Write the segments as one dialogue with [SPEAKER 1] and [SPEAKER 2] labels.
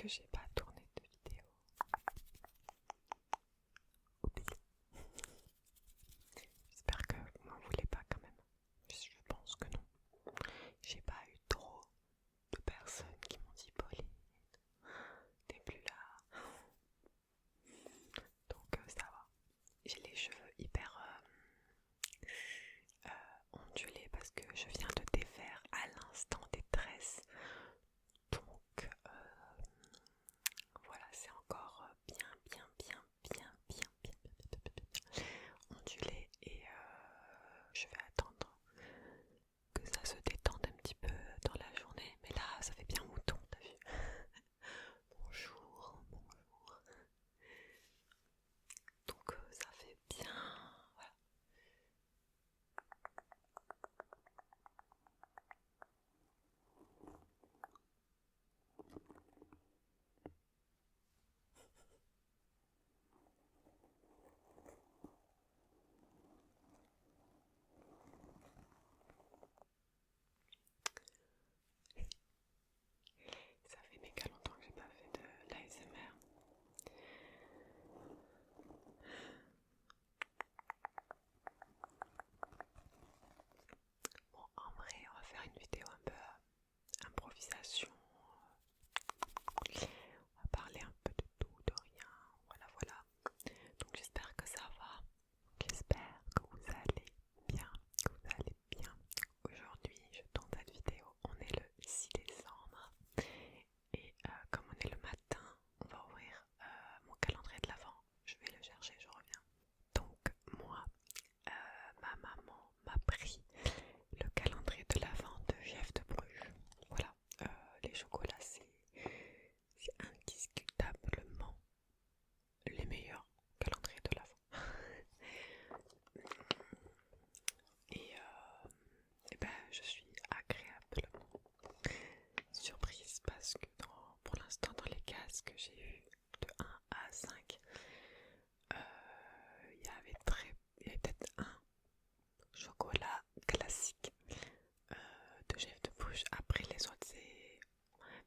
[SPEAKER 1] que j'ai pas tourné de vidéo. Oups. J'espère que vous m'en voulez pas quand même. Je pense que non. J'ai pas eu trop de personnes qui m'ont dit Pauline, t'es plus là. Donc ça va. J'ai les cheveux hyper ondulés parce que je viens de défaire à l'instant des tresses. Donc voilà, c'est encore bien ondulé et je vais attendre que ça se détende un petit peu dans la journée. Mais là, ça fait bien mouton, t'as vu? Bonjour. Donc ça fait bien. Voilà. Ça fait méga longtemps que j'ai pas fait de l'ASMR. Bon, en vrai, on va faire une vidéo un peu improvisation. On va parler un peu de tout, de rien. Voilà. Donc j'espère que ça va. J'espère que vous allez bien, Aujourd'hui, je tourne cette vidéo. On est le 6 décembre. Et comme on est le matin, on va ouvrir mon calendrier de l'Avent. Je vais le chercher, je reviens. Donc moi, ma maman m'a pris le calendrier de l'Avent de Jeff de Bruges. Voilà, les chocolats c'est indiscutablement les meilleurs calendriers de l'Avent. Et ben je suis agréablement surprise parce que pour l'instant dans les cases que j'ai eu de 1 à 5, il y avait peut-être un chocolat classique de Jeff de Bruges. Après les autres c'est...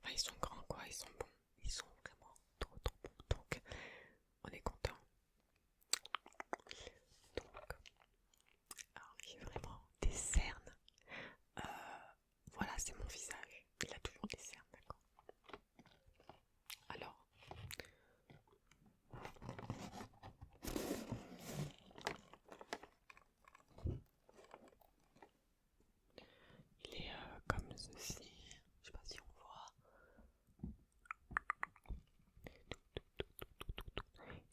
[SPEAKER 1] Enfin ils sont grands quoi, ils sont bons. Ils sont vraiment trop bons. Donc on est content. Donc alors j'ai vraiment des cernes. Voilà, c'est mon visage. Il a toujours des cernes, d'accord. Alors, il est comme ceci. Je sais pas si on voit.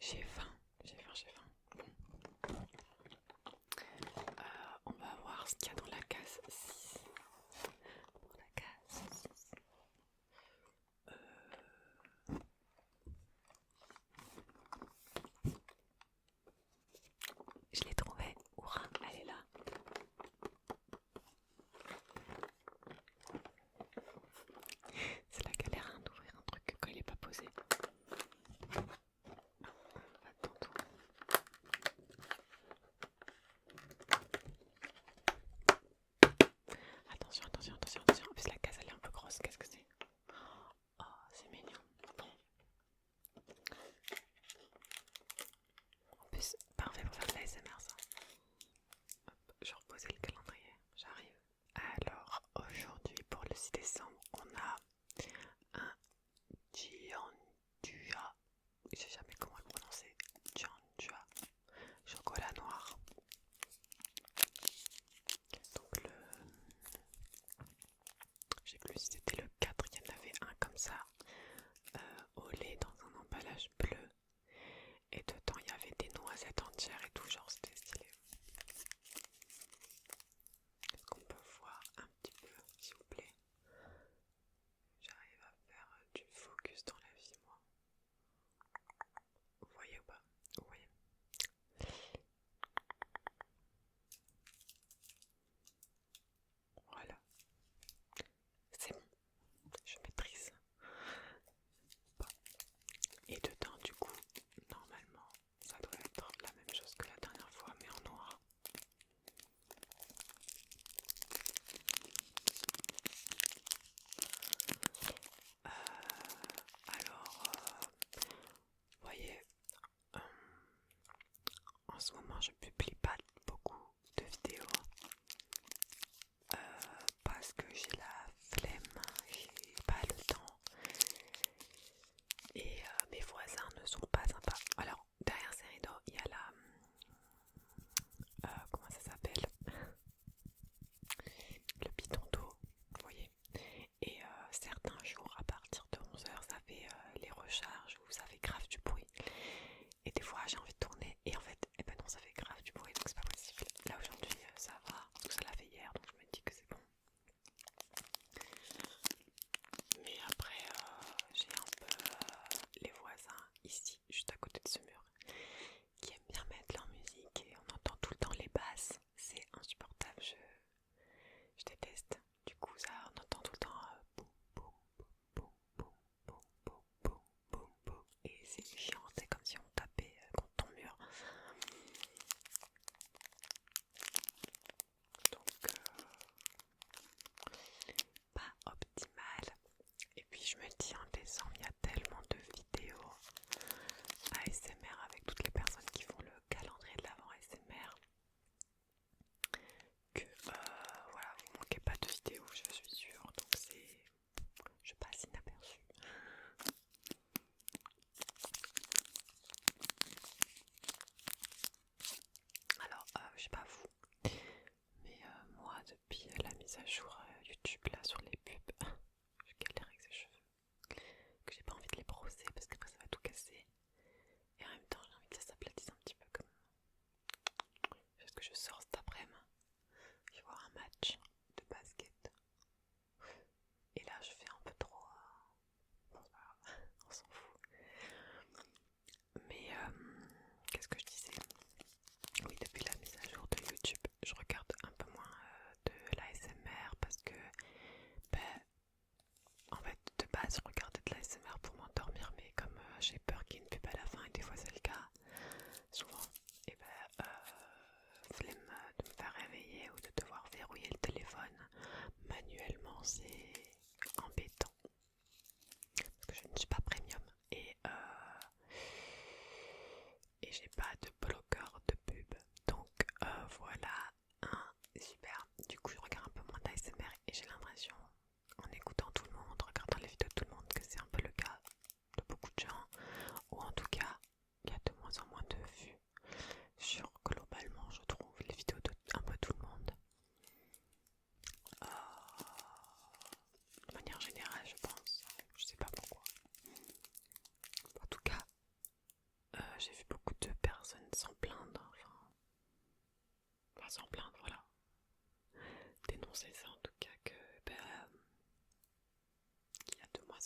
[SPEAKER 1] J'ai faim. Bon. On va voir ce qu'il y a dans la case 6. Pour la case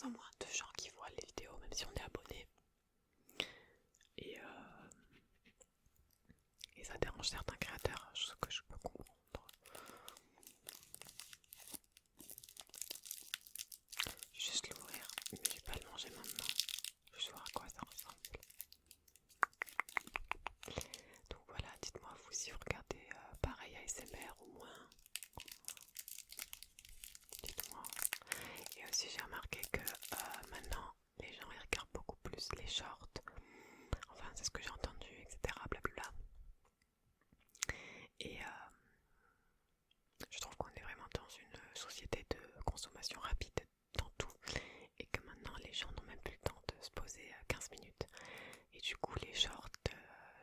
[SPEAKER 1] en moins de gens qui voient les vidéos, même si on est abonné. Et ça dérange certains créateurs, ce que je peux comprendre. Je vais juste l'ouvrir, mais je vais pas le manger maintenant. Je vais voir à quoi ça ressemble. Donc voilà, dites-moi vous si vous regardez pareil ASMR ou moins. Dites-moi. Et aussi j'ai remarqué que maintenant les gens ils regardent beaucoup plus les shorts. Enfin c'est ce que j'ai entendu, etc. Blablabla. Et je trouve qu'on est vraiment dans une société de consommation rapide dans tout. Et que maintenant les gens n'ont même plus le temps de se poser 15 minutes. Et du coup les shorts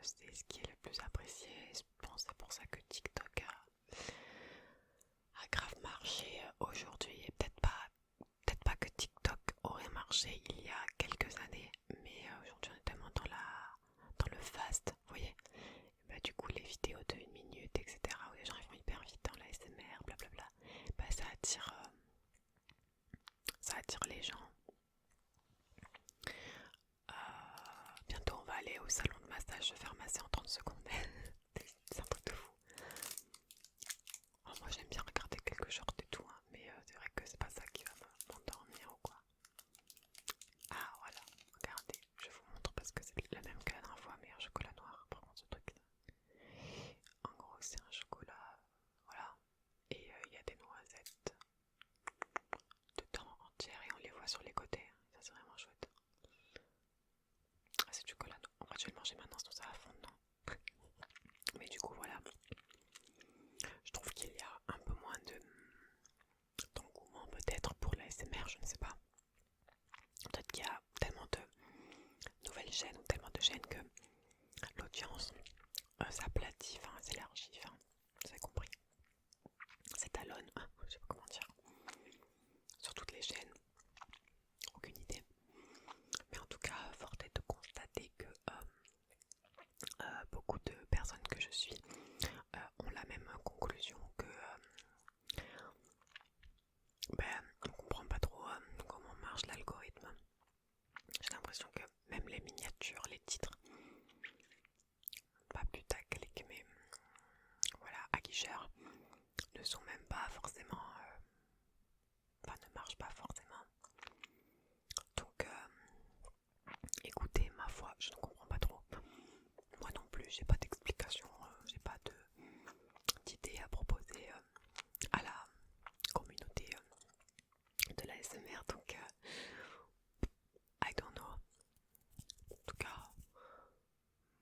[SPEAKER 1] c'est ce qui est le plus apprécié. Je pense que c'est pour ça que TikTok a grave marché aujourd'hui. Et peut-être pas que TikTok aurait marché il y a quelques années, mais aujourd'hui on est tellement dans le fast, vous voyez. Bah, du coup les vidéos de 1 minute, etc. où les gens ils vont hyper vite dans la SMR, blablabla, bah, ça attire les gens. Bientôt on va aller au salon de massage se faire masser en 30 secondes. C'est un truc de fou. Alors, moi j'aime bien regarder quelques shorts et tout, hein, mais c'est vrai que c'est pas ça qui va m'endormir ou quoi. Ah voilà, regardez, je vous montre parce que c'est la même que la dernière fois, mais un chocolat noir. Par contre ce truc là, en gros c'est un chocolat, voilà, et il y a des noisettes dedans entières et on les voit sur les côtés, ça c'est vraiment chouette. Ah c'est du chocolat, en fait je vais le manger maintenant sinon ça va fondre, non. Mais du coup voilà, je trouve qu'il y a un peu moins d'engouement peut-être pour la SMR, je ne sais pas. Peut-être qu'il y a tellement de nouvelles chaînes ou tellement de chaînes que l'audience s'aplatit, enfin s'élargit, enfin vous avez compris. S'étalonne, je sais pas comment dire, sur toutes les chaînes, aucune idée. Mais en tout cas, fort est de constater que beaucoup de personnes que je suis ont la même conclusion que on comprend pas trop comment marche l'algorithme. J'ai l'impression que même les miniatures, les titres, pas putaclic, mais voilà, aguicheurs, ne sont même pas forcément, enfin ne marchent pas forcément. Donc écoutez, ma foi, je ne comprends pas trop. Moi non plus, j'ai pas d'explication, j'ai pas d'idée à proposer à la communauté de la SMR, donc I don't know. En tout cas,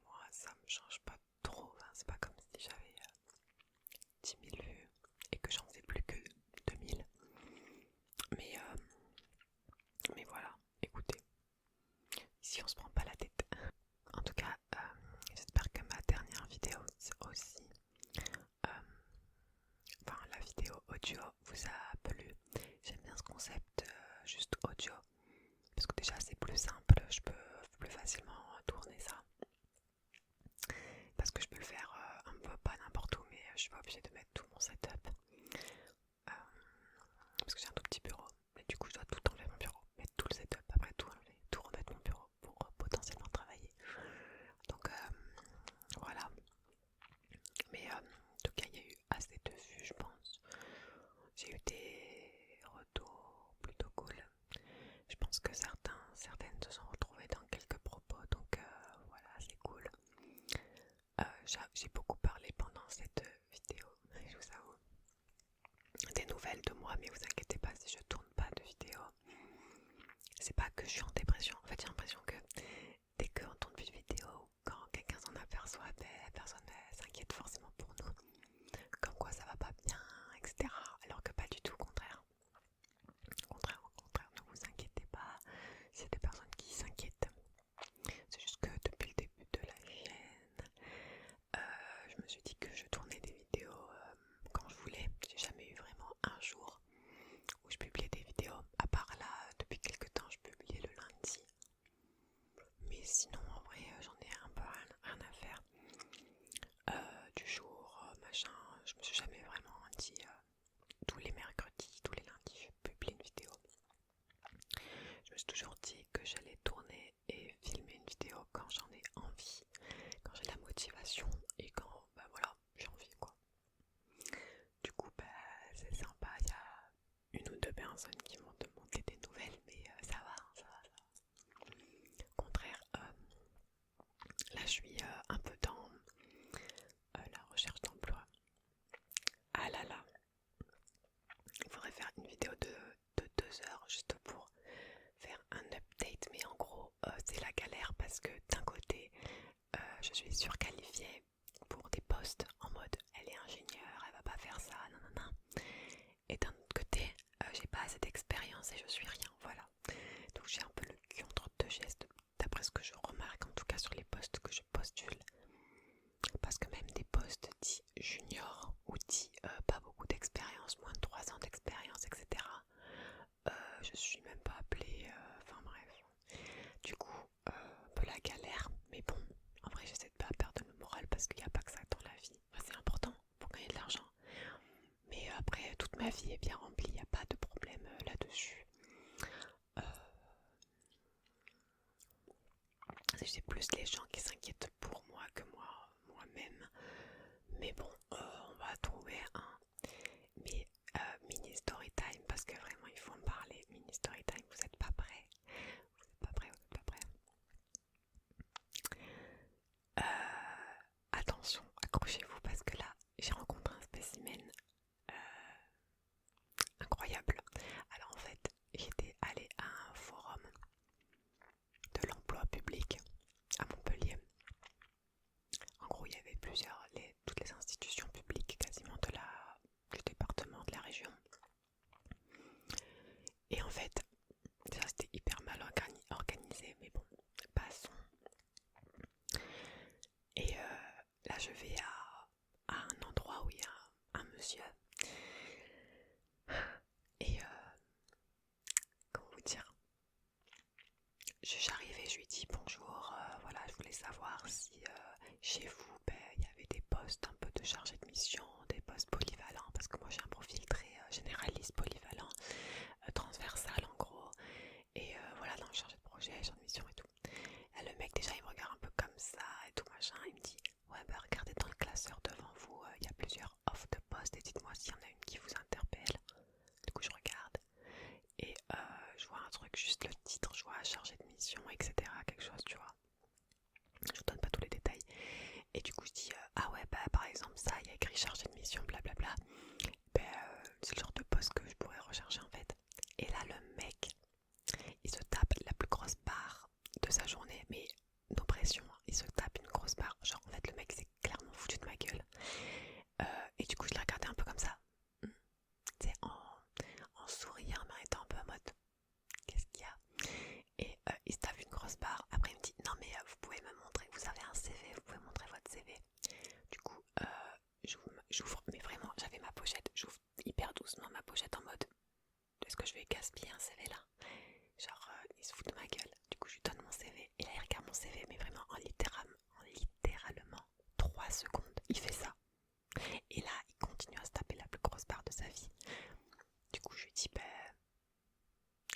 [SPEAKER 1] moi ça me change pas trop, hein. C'est pas comme si j'avais 10 000 vues et que j'en faisais plus que 2000. Mais voilà, écoutez, ici on se prend pas la tête. En tout cas, j'espère que ma dernière vidéo aussi, enfin la vidéo audio vous a plu. J'aime bien ce concept juste audio, parce que déjà c'est plus simple, je peux plus facilement tourner ça. Parce que je peux le faire un peu pas n'importe où, mais je suis pas obligée de mettre tout mon setup. Parce que j'ai un tout petit bureau, et du coup je dois tout enlever mon bureau, mettre tout le setup, après tout enlever, tout remettre mon bureau pour potentiellement travailler. Donc voilà. Mais en tout cas il y a eu assez de vues je pense. J'ai eu des retours plutôt cool. Je pense que certaines se sont retrouvées dans quelques propos, donc voilà, c'est cool. J'ai beaucoup parlé pendant cette vidéo, je vous avoue, des nouvelles de moi, mais vous inquiétez pas si je tourne pas de vidéo. C'est pas que je suis en dépression, en fait j'ai l'impression que dès qu'on tourne plus de vidéo, quand quelqu'un s'en aperçoit, la personne s'inquiète forcément pour nous, comme quoi ça va pas bien, etc. Alors que pas du tout, au contraire. Au contraire, ne vous inquiétez pas, c'est des personnes qui s'inquiètent. C'est juste que depuis le début de la chaîne, je me suis dit que je tournais des vidéos quand je voulais. J'ai jamais eu vraiment un jour parce que d'un côté, je suis surqualifiée pour des postes en mode elle est ingénieure, elle va pas faire ça, nanana. Et d'un autre côté, j'ai pas assez d'expérience et je suis rien, voilà. Donc j'ai un peu le cul entre deux gestes, d'après ce que je remarque en tout cas sur les postes que je postule. Parce que même des postes dits juniors ou dits pas beaucoup d'expérience, moins de 3 ans d'expérience, etc. Je suis même pas appelée, enfin bref. Du coup, un peu la galère, mais bon, en vrai j'essaie de pas perdre le moral parce qu'il n'y a pas que ça dans la vie. Enfin, c'est important pour gagner de l'argent. Mais après, toute ma vie est bien remplie, il n'y a pas de problème là-dessus. C'est plus les gens qui s'inquiètent pour moi que moi-même. Mais bon, on va trouver un mini story time parce que vraiment il faut en parler. Mini story time, vous n'êtes pas prêts? Vous n'êtes pas prêts? Vous n'êtes pas prêts? Attention, accrochez-vous parce que là, j'ai rencontré un spécimen incroyable. Alors en fait, j'étais allée à un forum de l'emploi public à Montpellier. En gros, il y avait toutes les institutions publiques quasiment du département, de la région. Et en fait, ça c'était hyper mal organisé, mais bon, passons. Et là, je vais à un endroit où il y a un monsieur. Et comment vous dire, j'arrive et je lui dis bonjour, voilà, je voulais savoir si chez vous, il y avait des postes un peu de chargé de mission, des postes polyvalents, parce que moi j'ai un profil très généraliste, polyvalent, transversal en gros, et voilà, dans le chargé de projet, chargé de mission et tout. Et le mec déjà il me regarde un peu comme ça et tout machin, il me dit ouais bah regardez dans le classeur devant vous, il y a plusieurs offres de postes et dites-moi s'il y en a une qui vous interpelle. Du coup je regarde et je vois un truc, juste le titre, je vois chargé de mission, etc. quelque chose, tu vois. Je vous donne pas tous les détails. Et du coup je dis ah ouais bah par exemple ça, il y a écrit chargé de mission, blablabla. C'est le genre de poste que je pourrais rechercher en fait. Et là le mec, il se tape la plus grosse barre de sa journée, mais nos pressions, il se tape une grosse barre. Genre en fait le mec s'est clairement foutu de ma gueule. Et du coup je l'ai regardé un peu comme ça. Tu sais, en souriant, mais en étant un peu en mode qu'est-ce qu'il y a? Et il se tape une grosse barre. Après il me dit non mais vous pouvez me montrer, vous avez un CV, vous pouvez montrer votre CV. Du coup j'ouvre, mais vraiment j'avais ma pochette, j'ouvre hyper doucement ma pochette en mode est-ce que je vais gaspiller un CV là? Genre il se fout de ma gueule. Du coup je lui donne mon CV et là il regarde mon CV, mais vraiment en littéralement 3 secondes il fait ça. Et là il continue à se taper la plus grosse barre de sa vie. Du coup je lui dis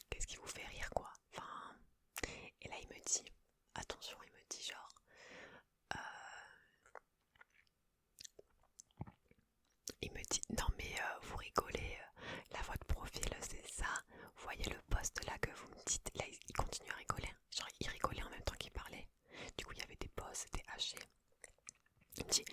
[SPEAKER 1] qu'est-ce qui vous fait rire quoi? Enfin, et là il me dit attention, il me dit genre il me dit non mais vous rigolez, là votre profil c'est ça, vous voyez le poste là que vous me dites. Là il continue à rigoler, genre il rigolait en même temps qu'il parlait. Du coup il y avait des pauses, c'était haché. Il me dit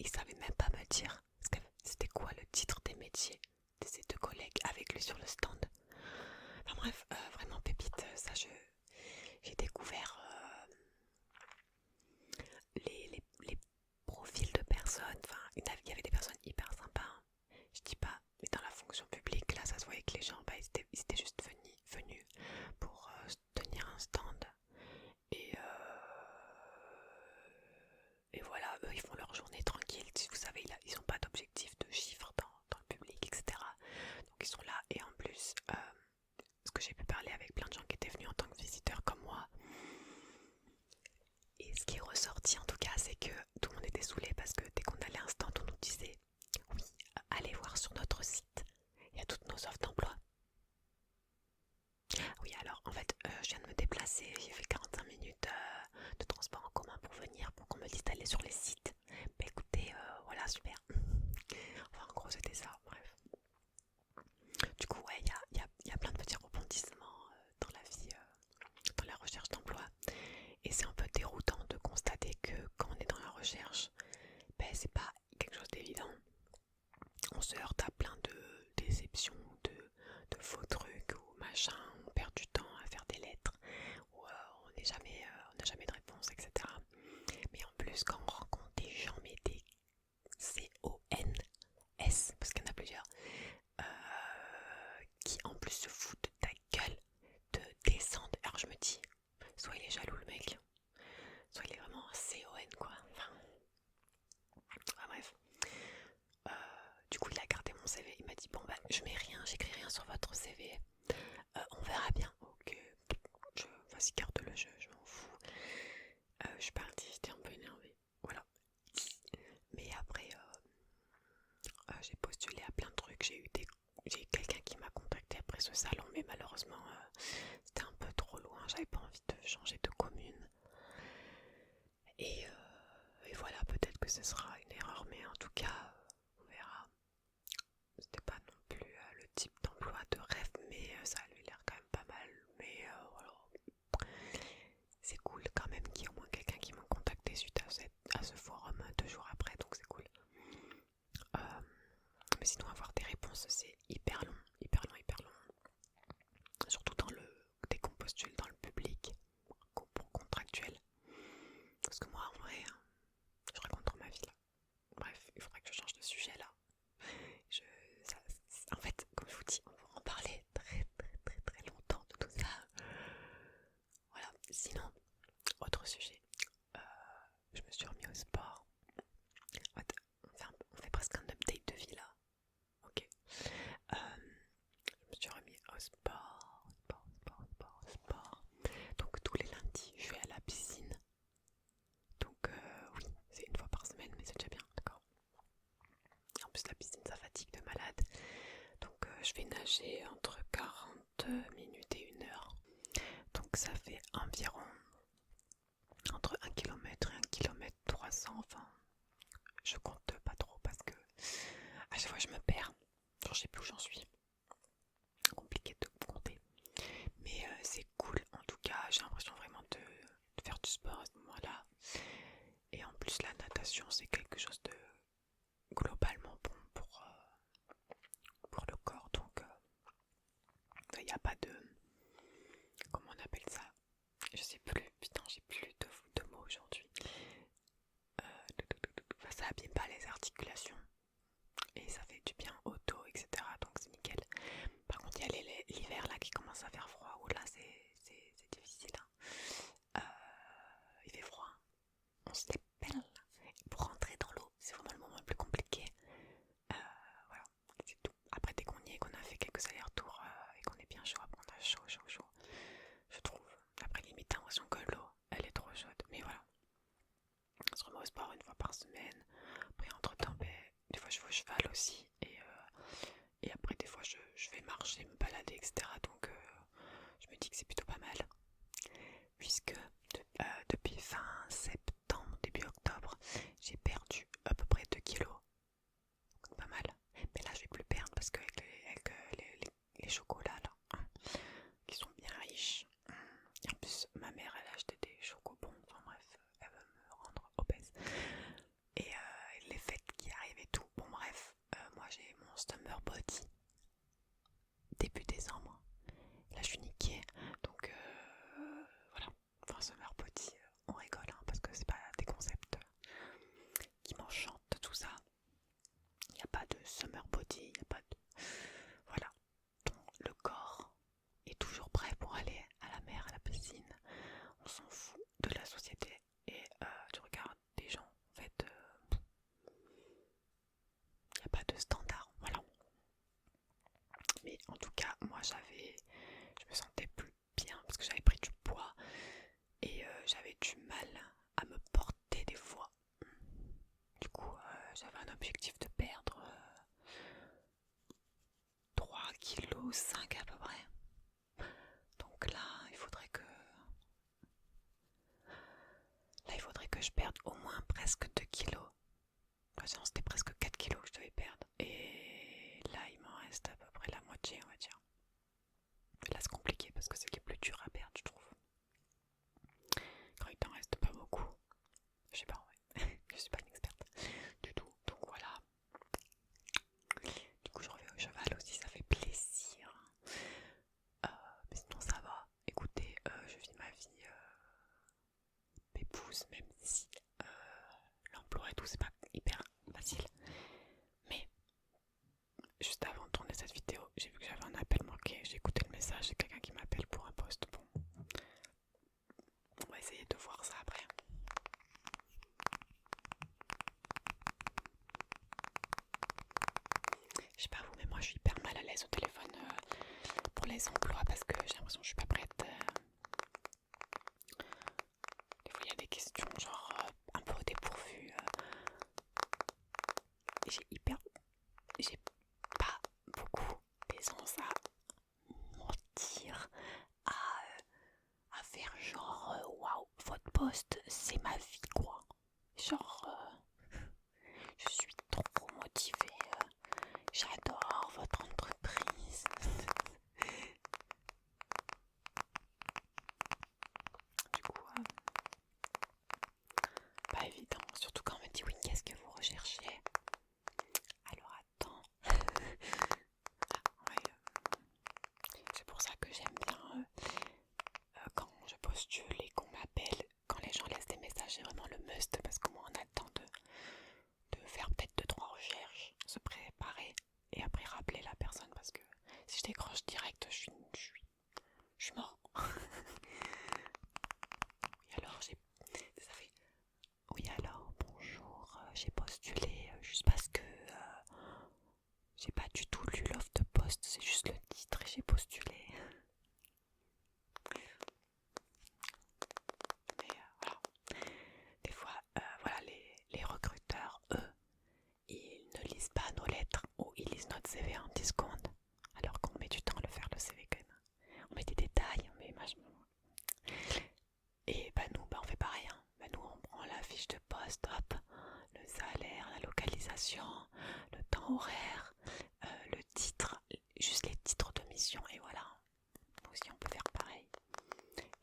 [SPEAKER 1] il savait même pas me dire c'était quoi le titre des métiers de ses deux collègues avec lui sur le stand. Enfin bref, vraiment pépite, ça j'ai découvert les profils de personnes, enfin il y avait des personnes hyper sympas, hein. Je dis pas, mais dans la fonction publique, là ça se voyait que les gens, ils étaient juste venus pour tenir un stand. Et voilà, eux ils font leur journée tranquille, vous savez, ils n'ont pas d'objectif de chiffres dans le public, etc. Donc ils sont là, et en plus, parce que j'ai pu parler avec plein de gens qui étaient venus en tant que visiteurs comme moi, et ce qui est ressorti en tout cas, c'est que tout le monde était saoulé parce que dès qu'on allait à un stand, on nous disait oui, allez voir sur notre site, il y a toutes nos offres d'emploi. Oui, alors en fait, je viens de me déplacer, j'ai fait 45 minutes de transport en commun pour venir, pour qu'on me dise d'aller sur les sites. Bah écoutez, voilà, super. Enfin, en gros, c'était ça, bref. Du coup, ouais, il y a plein de petits rebondissements dans la vie, dans la recherche d'emploi. Et c'est un peu déroutant de constater que quand on est dans la recherche, ben, c'est pas quelque chose d'évident. On se heurte à plein de déceptions, de faux trucs ou machin, on perd du temps à faire des lettres, ou on n'a jamais de réponse, etc. Mais en plus, quand on rencontre des gens, mais des CONS, parce qu'il y en a plusieurs, qui en plus se foutent de ta gueule, te descendent. Alors je me dis, soit il est jaloux le mec, soit il est vraiment un CON quoi. Enfin bref. Du coup il a gardé mon CV, il m'a dit bon bah je mets rien, j'écris rien sur votre CV. On verra bien. Ok, vas-y garde-le, je m'en fous. Je suis partie, j'étais un peu énervée. Voilà. Mais après j'ai postulé à plein de trucs, j'ai eu quelqu'un qui m'a contacté après ce salon, mais malheureusement c'était un peu trop loin, j'avais pas envie de changer de commune. Et voilà, peut-être que ce sera une erreur, mais en tout cas, on verra. C'était pas non plus le type d'emploi de rêve, mais ça avait l'air quand même pas mal. Mais voilà, c'est cool quand même qu'il y ait au moins quelqu'un qui m'a contacté suite à ce forum 2 jours après, donc c'est cool. Mais sinon, avoir des réponses, c'est hyper long, hyper long, hyper long. Surtout dès qu'on postule dans le public, pour contractuel. Parce que moi, en vrai, je raconte trop ma vie là. Bref, il faudrait que je change de sujet là. En fait, comme je vous dis, on va en parler très très très très longtemps de tout ça. Voilà, sinon, autre sujet. Je me suis remis au sport. En fait, on fait presque un update de vie là. Ok. Je me suis remis au sport. Donc tous les lundis, je vais à la piscine. Donc oui, c'est une fois par semaine, mais c'est déjà bien, d'accord. En plus la piscine ça fatigue de malade. Donc je vais nager entre 40 minutes et 1 heure. Donc ça fait environ entre 1 km et 1 km 300. Enfin, je compte pas trop parce que à chaque fois je me perds. Genre je sais plus où j'en suis. Compliqué de compter. Mais c'est cool. En tout cas, j'ai l'impression vraiment de faire du sport à ce moment-là. Et en plus la natation c'est quelque chose de globalement bon pour le corps. Donc il n'y a pas de... Comment on appelle ça? Je sais plus, putain j'ai plus de mots aujourd'hui. Enfin, ça abîme pas les articulations et ça fait du bien au dos, etc. Donc c'est nickel. Par contre il y a l'hiver là qui commence à faire froid, où là c'est difficile, hein. Il fait froid, on se dépelle. Pour rentrer dans l'eau, c'est vraiment le moment le plus compliqué. Voilà, c'est tout. Après dès qu'on y est, qu'on a fait quelques allers-retours et qu'on est bien chaud, après on a chaud, je trouve. Après limite t'as l'impression que l'eau elle est trop chaude, mais voilà. On se remet au sport une fois par semaine. Après entre temps, des fois je vais au cheval aussi, et après des fois je vais marcher, me balader, etc. Donc je me dis que c'est plutôt pas mal. Puisque depuis fin septembre, début octobre, j'ai perdu à peu près 2 kilos. Donc pas mal. Mais là je vais plus perdre parce qu'avec les chocolats là, hein, qui sont bien riches. Et en plus ma mère elle a acheté des chocobons. Enfin bref, elle veut me rendre obèse. Et les fêtes summer body début décembre. Là je suis niquée, donc voilà. Enfin summer body, on rigole hein, parce que c'est pas des concepts qui m'enchantent tout ça. Il n'y a pas de summer body, il n'y a pas de... Voilà. Donc le corps est toujours prêt pour aller à la mer, à la piscine. On s'en fout de la société et tu regardes des gens, en fait, il n'y a pas de standard, voilà. Mais en tout cas, moi je me sentais plus bien parce que j'avais pris du poids et j'avais du mal à me porter des fois. Du coup, j'avais un objectif de perdre 3 kg 5 à peu près. Donc là, il faudrait que je perde au moins presque 2 kilos. Enfin, c'était presque 4 kilos que je devais perdre. Et là, il m'en reste à peu près la moitié, on va dire. Et là, c'est compliqué parce que c'est les plus durs à perdre, je trouve. Quand il t'en reste pas beaucoup. Je sais pas, ouais. Je suis pas une experte du tout. Donc voilà. Du coup, je reviens au cheval aussi, ça fait plaisir. Mais sinon, ça va. Écoutez, je vis ma vie pépouze, même si l'emploi et tout, c'est pas hyper facile. Mais juste avant de tourner cette vidéo, j'ai vu que j'avais un appel manqué. J'ai écouté le message, c'est quelqu'un qui m'appelle pour un poste. Bon, on va essayer de voir ça après. Je sais pas vous, mais moi je suis hyper mal à l'aise au téléphone pour les emplois parce que j'ai l'impression que je suis pas prête. Des fois il y a des questions genre un peu au dépourvu. J'ai pas beaucoup d'aisance à mentir, à faire genre waouh, votre poste c'est ma vie quoi. Genre je suis trop motivée, j'adore votre entreprise. Du coup, pas évident, surtout quand on me dit oui, qu'est-ce que vous recherchez? Alors attends. Ouais, c'est pour ça que j'aime bien quand je postule et qu'on m'appelle, quand les gens laissent des messages, c'est vraiment le must parce qu'au moins on attend de faire peut-être 2-3 recherches, se préparer et après rappeler la personne parce que si je décroche direct, je suis mort. Oui alors oui alors bonjour, j'ai postulé juste parce que j'ai pas du tout lu l'offre de poste, c'est juste le titre et j'ai postulé. Mais voilà. Des fois, voilà, les recruteurs, eux, ils ne lisent pas nos lettres ou ils lisent notre CV en 10 secondes. Alors qu'on met du temps à le faire le CV quand même. On met des détails, mais et bah nous, on fait pareil. Hein. Bah nous, on prend la fiche de poste, hop, le salaire, la localisation, le temps horaire, le titre, juste les titres de mission et voilà. Nous aussi, on peut faire pareil.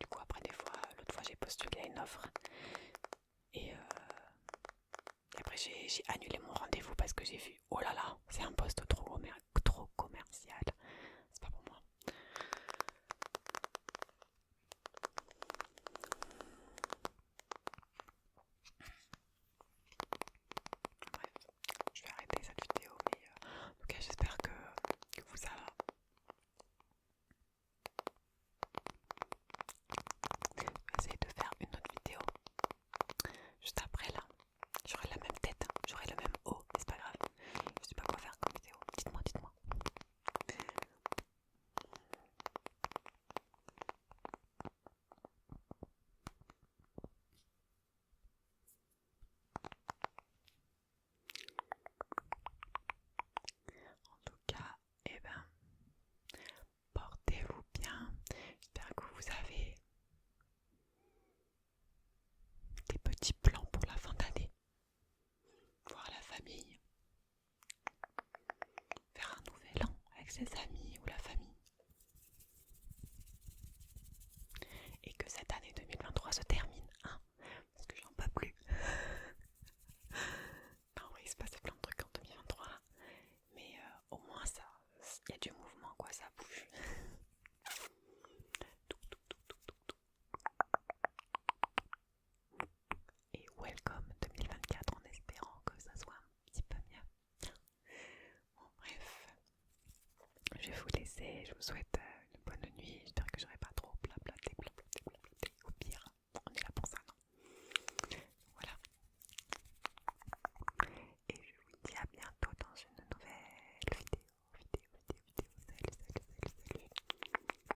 [SPEAKER 1] Du coup, après, l'autre fois, j'ai postulé à une offre et après, j'ai annulé mon rendez-vous parce que j'ai vu, oh là là, c'est un poste trop commercial. C'est pas pour moi. Bref, je vais arrêter cette vidéo, mais en tout cas, j'espère que vous ça va. Je vais essayer de faire une autre vidéo juste après là. J'aurai la même tête, j'aurai le même haut, mais c'est pas grave. Je sais pas quoi faire comme vidéo. Dites-moi. En tout cas, eh ben, portez-vous bien. J'espère que vous avez des petits plans pour la fin d'année. Voir la famille. Faire un nouvel an avec ses amis ou la famille. Et que cette année 2023 se termine, hein, parce que j'en peux plus. Non, oui, il se passe plein de trucs en 2023, mais au souhaite